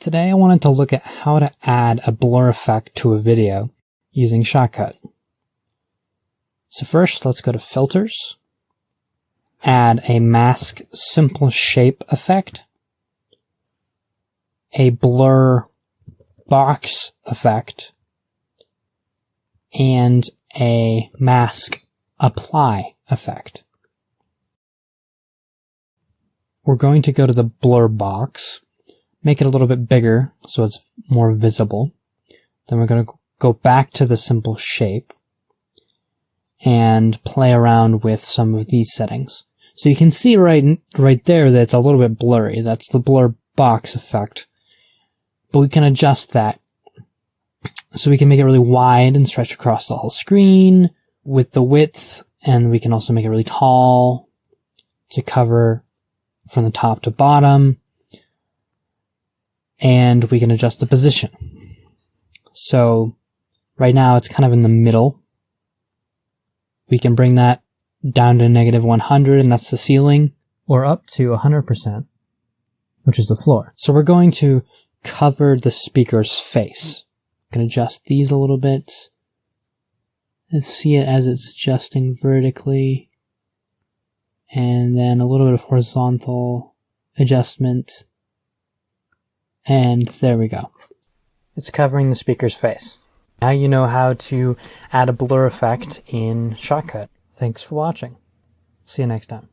Today I wanted to look at how to add a blur effect to a video using Shotcut. So first, let's go to Filters, add a Mask Simple Shape effect, a Blur Box effect, and a Mask Apply effect. We're going to go to the blur box, make it a little bit bigger so it's more visible. Then we're going to go back to the simple shape and play around with some of these settings. So you can see right there that it's a little bit blurry. That's the blur box effect. But we can adjust that. So we can make it really wide and stretch across the whole screen with the width, and we can also make it really tall to cover from the top to bottom. And we can adjust the position. So right now it's kind of in the middle. We can bring that down to -100, and that's the ceiling, or up to 100%, which is the floor. So we're going to cover the speaker's face. I can adjust these a little bit and see it as it's adjusting vertically, and then a little bit of horizontal adjustment. And there we go. It's covering the speaker's face. Now you know how to add a blur effect in Shotcut. Thanks for watching. See you next time.